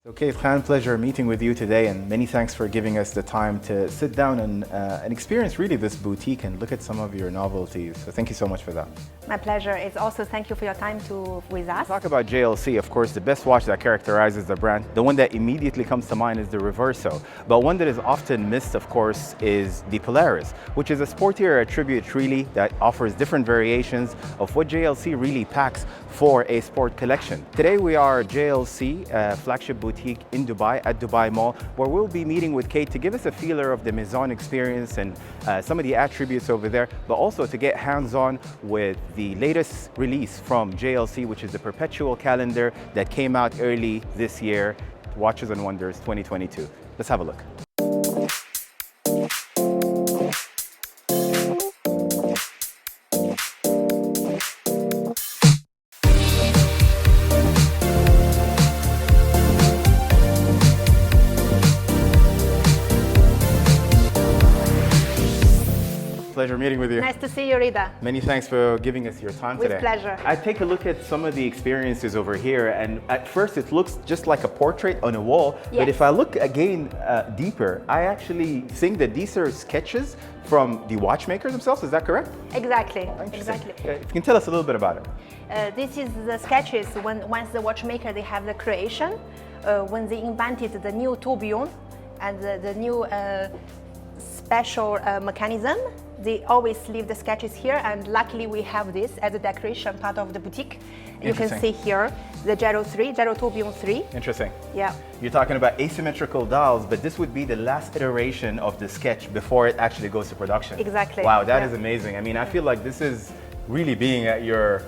Okay, it's a pleasure meeting with you today, and many thanks for giving us the time to sit down and experience really this boutique and look at some of your novelties. So thank you so much for that. My pleasure. It's also thank you for your time with us. Talk about JLC, of course, the best watch that characterizes the brand. The one that immediately comes to mind is the Reverso, but one that is often missed, of course, is the Polaris, which is a sportier attribute really that offers different variations of what JLC really packs for a sport collection. Today we are JLC Flagship Boutique in Dubai at Dubai Mall, where we'll be meeting with Kate to give us a feeler of the Maison experience and some of the attributes over there, but also to get hands-on with the latest release from JLC, which is the Perpetual Calendar that came out early this year, Watches and Wonders 2022. Let's have a look. Pleasure meeting with you. Nice to see you, Rida. Many thanks for giving us your time today. With pleasure. I take a look at some of the experiences over here, and at first it looks just like a portrait on a wall. Yes. But if I look again deeper, I actually think that these are sketches from the watchmakers themselves. Is that correct? Exactly. Exactly. If you can tell us a little bit about it. This is the sketches once the watchmaker they have the creation, when they invented the new tourbillon and the new special mechanism. They always leave the sketches here, and luckily we have this as a decoration part of the boutique. You can see here the Gyro Tourbillon 3. Interesting. Yeah. You're talking about asymmetrical dials, but this would be the last iteration of the sketch before it actually goes to production. Exactly. Wow, that is amazing. I mean, I feel like this is really being at your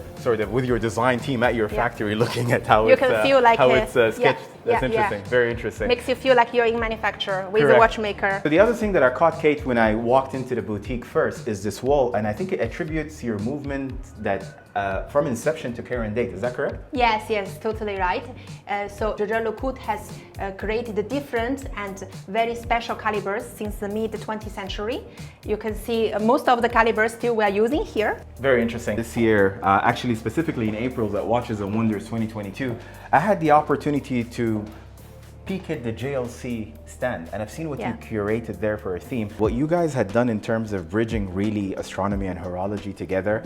with your design team at your factory, looking at how it's sketched. That's interesting. Very interesting. Makes you feel like you're in manufacture with the watchmaker. So the other thing that I caught, Kate, when I walked into the boutique first is this wall, and I think it attributes your movement that from inception to current date. Is that correct? Yes, yes, totally right. So Jaeger LeCoultre has created the different and very special calibers since the mid-20th century. You can see most of the calibers still we are using here. Very interesting. This year, actually specifically in April at Watches and Wonders 2022, I had the opportunity to peek at the JLC stand, and I've seen what you curated there for a theme. What you guys had done in terms of bridging really astronomy and horology together,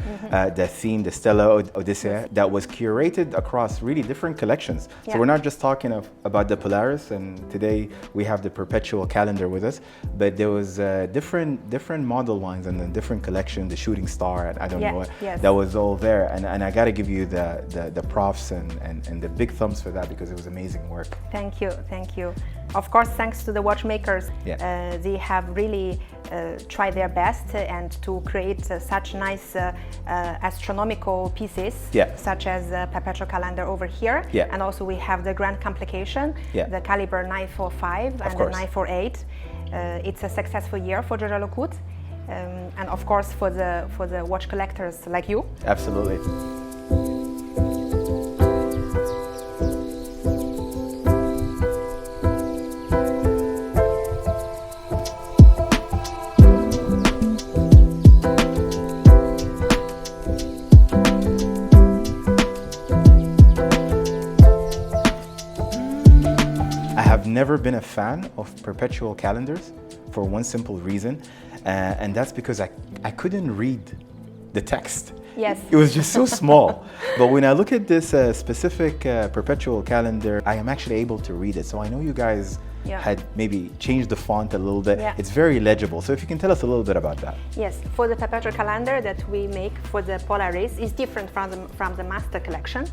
the theme, the Stella Odyssea, that was curated across really different collections. So we're not just talking about the Polaris, and today we have the Perpetual Calendar with us, but there was different model lines and a different collection, the Shooting Star, and I don't know what, that was all there. And I gotta give you the props and the big thumbs for that, because it was amazing work. Thank you. Thank you. Of course, thanks to the watchmakers, they have really tried their best and to create such nice astronomical pieces, such as the Perpetual Calendar over here. And also we have the Grand Complication, the caliber 945 and the 948. It's a successful year for Jaeger LeCoultre, and of course for the watch collectors like you. Absolutely. I've never been a fan of perpetual calendars for one simple reason, and that's because I couldn't read the text. Yes. It was just so small. But when I look at this specific perpetual calendar, I am actually able to read it. So I know you guys had maybe changed the font a little bit. It's very legible. So if you can tell us a little bit about that. Yes, for the Perpetual Calendar that we make for the Polaris is different from the Master Collection.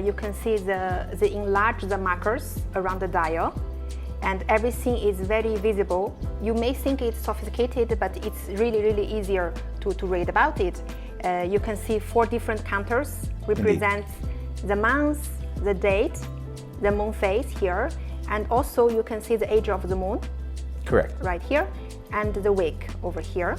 You can see they enlarge the markers around the dial, and everything is very visible. You may think it's sophisticated, but it's really easier to read about it. You can see 4 different counters represent the month, the date, the moon phase here, and also you can see the age of the moon. Correct. Right here, and the week over here.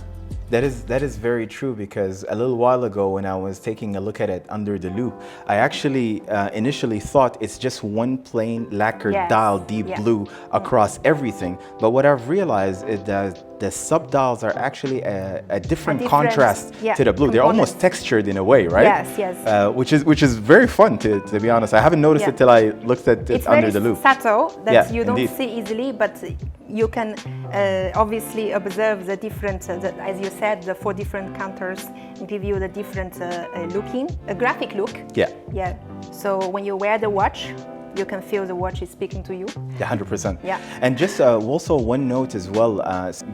That is very true, because a little while ago when I was taking a look at it under the loop, I actually initially thought it's just one plain lacquered dial deep blue across everything. But what I've realized is that the subdials are actually a different contrast to the blue. They're almost textured in a way, right? Yes, yes. Which is very fun to be honest. I haven't noticed it till I looked at it under the loop. It's very subtle that you don't indeed. see easily, but you can obviously observe the different, as you said, the 4 different counters give you the different looking, a graphic look. Yeah. Yeah. So when you wear the watch, you can feel the watch is speaking to you. 100%. Yeah. And just also one note as well,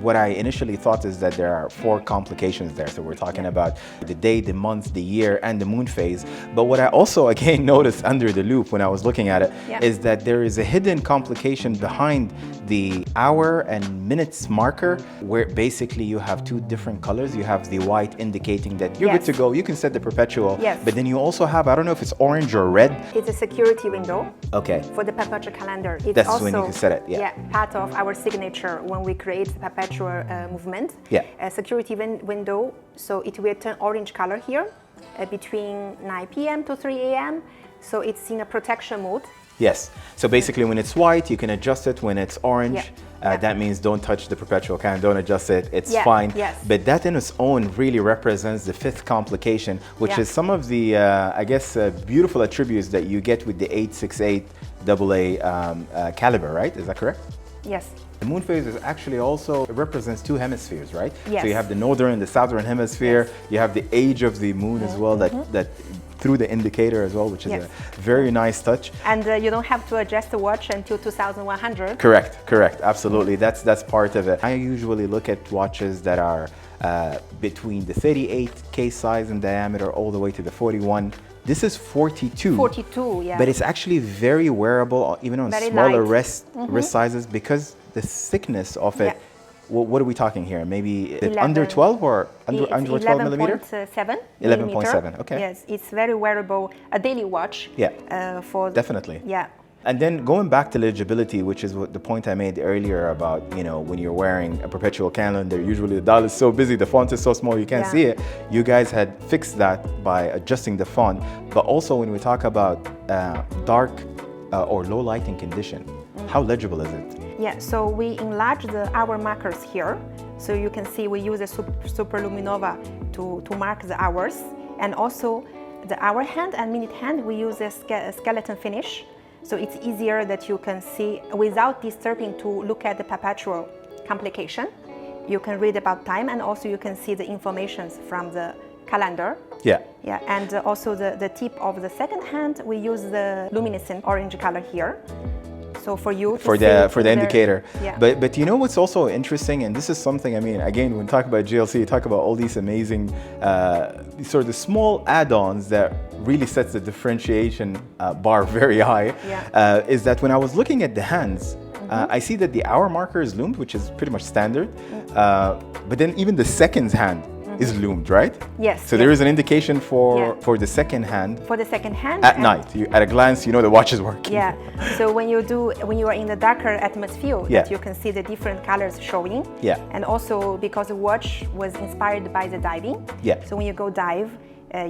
what I initially thought is that there are 4 complications there. So we're talking about the day, the month, the year, and the moon phase. But what I also again noticed under the loop when I was looking at it is that there is a hidden complication behind the hour and minutes marker, where basically you have 2 different colors. You have the white indicating that you're good to go. You can set the perpetual. But then you also have, I don't know if it's orange or red. It's a security window. Okay. For the perpetual calendar. It's That's also, when you can set it, part of our signature when we create the perpetual movement. Yeah. A security window, so it will turn orange color here between 9 p.m. to 3 a.m. So it's in a protection mode. Yes. So basically when it's white, you can adjust it. When it's orange, that means don't touch the perpetual calendar, don't adjust it, it's fine. But that in its own really represents the 5th complication, which is some of the, I guess, beautiful attributes that you get with the 868 AA caliber, right? Is that correct? Yes. The moon phase is actually also represents 2 hemispheres, right? Yes. So you have the northern and the southern hemisphere. You have the age of the moon as well, that through the indicator as well, which is a very nice touch. And you don't have to adjust the watch until 2100. Correct, absolutely. That's part of it. I usually look at watches that are between the 38K size in diameter all the way to the 41. This is 42. 42, yeah. But it's actually very wearable, even on very smaller light. wrist sizes, because the thickness of it. What are we talking here? Maybe 11, under 12 or under 12 millimeter? 11.7. 11.7, okay. Yes, it's very wearable, a daily watch. Yeah, definitely. Yeah. And then going back to legibility, which is what the point I made earlier about, you know, when you're wearing a perpetual calendar, usually the dial is so busy, the font is so small, you can't see it. You guys had fixed that by adjusting the font. But also when we talk about dark or low lighting condition, how legible is it? Yeah, so we enlarge the hour markers here. So you can see we use a superluminova to mark the hours. And also the hour hand and minute hand, we use a skeleton finish. So it's easier that you can see without disturbing to look at the perpetual complication. You can read about time, and also you can see the informations from the calendar. Yeah, and also the tip of the second hand, we use the luminescent orange color here. So for you for the indicator. But you know what's also interesting, and this is something, I mean, again, when we talk about JLC, you talk about all these amazing sort of the small add-ons that really sets the differentiation bar very high, is that when I was looking at the hands, I see that the hour marker is loomed, which is pretty much standard, but then even the seconds hand is loomed, right? Yes. So there is an indication for the second hand. For the second hand. At night, at a glance, you know the watch is working. Yeah. So when you are in the darker atmosphere, that you can see the different colors showing. Yeah. And also because the watch was inspired by the diving. Yeah. So when you go dive,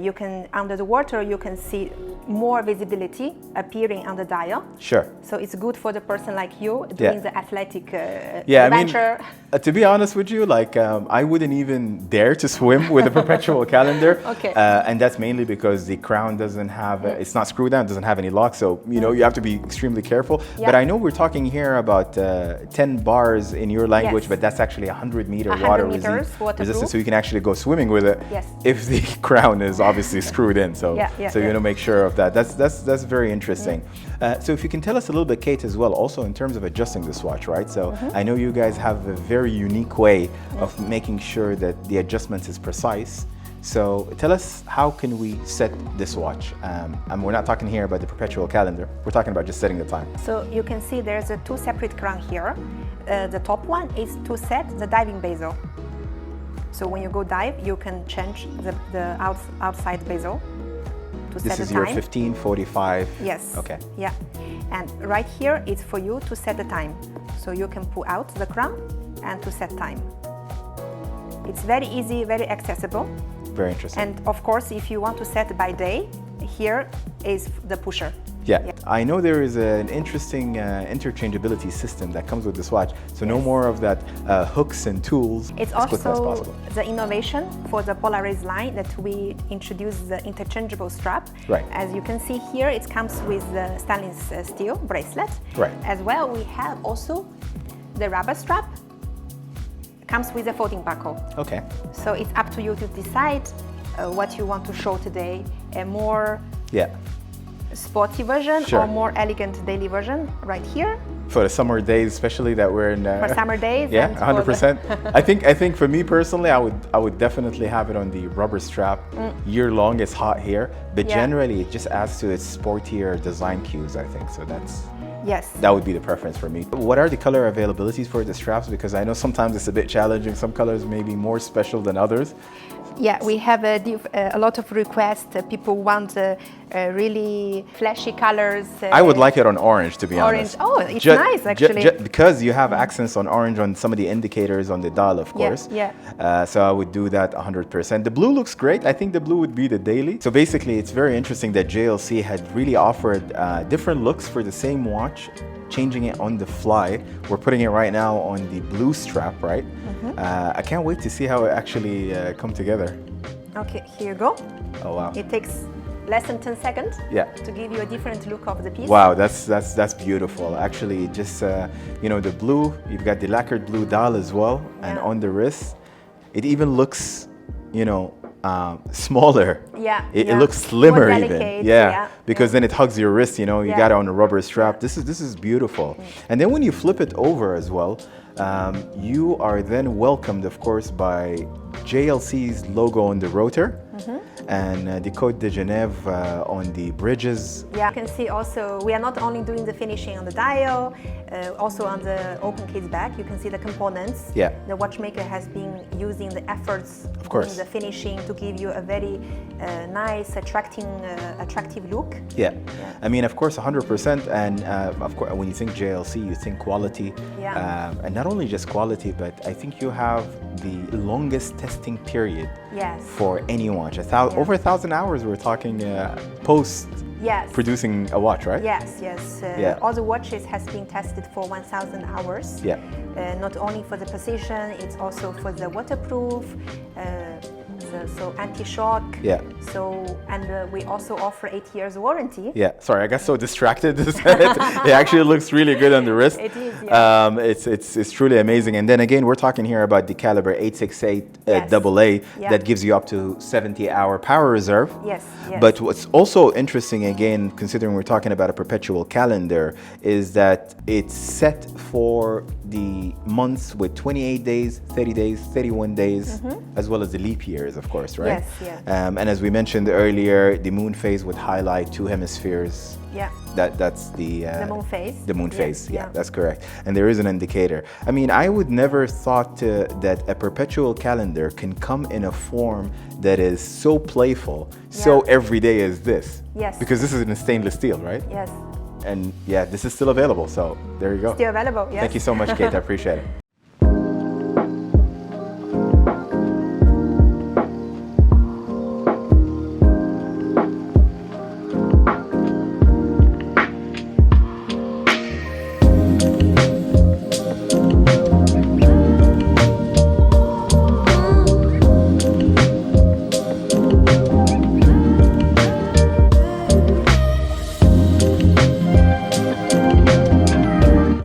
you can, under the water, you can see more visibility appearing on the dial. Sure. So it's good for the person like you doing the athletic adventure. I mean, to be honest with you, like I wouldn't even dare to swim with a perpetual calendar. Okay. And that's mainly because the crown doesn't have, it's not screwed down, doesn't have any lock. So, you know, you have to be extremely careful. Yeah. But I know we're talking here about 10 bars in your language, but that's actually 100-meter water resistance. So you can actually go swimming with it if the crown is obviously screwed in. So, so you want to make sure of that. That's very interesting. So if you can tell us a little bit, Kate, as well, also in terms of adjusting this watch, right? So I know you guys have a very unique way of making sure that the adjustment is precise. So tell us, how can we set this watch? And we're not talking here about the perpetual calendar. We're talking about just setting the time. So you can see there's a 2 separate crown here. The top one is to set the diving bezel. So when you go dive, you can change the outside bezel to set the time. This is your 1545? Yes. Okay. Yeah. And right here, it's for you to set the time. So you can pull out the crown and to set time. It's very easy, very accessible. Very interesting. And of course, if you want to set by day, here is the pusher. Yeah. I know there is an interesting interchangeability system that comes with this watch. So no more of that hooks and tools. It's as quickly as also possible. the innovation for the Polaris line that we introduced the interchangeable strap. Right. As you can see here, it comes with the stainless steel bracelet. Right. As well, we have also the rubber strap. Comes with a folding buckle. Okay. So it's up to you to decide what you want to show today. A more sporty version or more elegant daily version right here. For the summer days, especially that we're in. For summer days. Yeah, and 100%. I think for me personally, I would definitely have it on the rubber strap year long. It's hot here, but generally it just adds to its sportier design cues, I think. So that would be the preference for me. What are the color availabilities for the straps? Because I know sometimes it's a bit challenging. Some colors may be more special than others. Yeah, we have a lot of requests. People want really flashy colors. I would like it on orange, to be honest. Oh, it's nice, actually. Because you have accents on orange on some of the indicators on the dial, of course. So I would do that 100%. The blue looks great. I think the blue would be the daily. So basically, it's very interesting that JLC had really offered different looks for the same watch, changing it on the fly. We're putting it right now on the blue strap, right? I can't wait to see how it actually come together. Okay, here you go. Oh wow! It takes less than 10 seconds. To give you a different look of the piece. Wow, that's beautiful. Actually, just you know, the blue. You've got the lacquered blue dial as well, and on the wrist, it even looks, you know, smaller. It looks slimmer even. Because then it hugs your wrist. You know, you got it on a rubber strap. This is beautiful. And then when you flip it over as well, you are then welcomed, of course, by JLC's logo on the rotor and the Côte de Genève on the bridges. You can see also we are not only doing the finishing on the dial, also on the open case back. You can see the components. The watchmaker has been using the efforts in the finishing to give you a very nice, attractive look. I mean, of course, 100%. And of course, when you think JLC, you think quality. And not only just quality, but I think you have the longest testing period for any watch. Over 1,000 hours, we're talking post producing a watch, right? All the watches has been tested for 1,000 hours. Not only for the precision, it's also for the waterproof, so anti-shock. And we also offer 8 years warranty. Sorry, I got so distracted. It actually looks really good on the wrist. It is. It's truly amazing. And then again, we're talking here about the caliber 868 AA that gives you up to 70-hour power reserve. But what's also interesting, again, considering we're talking about a perpetual calendar, is that it's set for the months with 28 days, 30 days, 31 days, as well as the leap years, of course, right? And as we mentioned earlier, the moon phase would highlight 2 hemispheres. That's the moon phase. The moon phase, that's correct. And there is an indicator. I mean, I would never thought that a perpetual calendar can come in a form that is so playful, so everyday as this. Because this is in stainless steel, right? And this is still available, so there you go. Still available, Thank you so much, Kate. I appreciate it.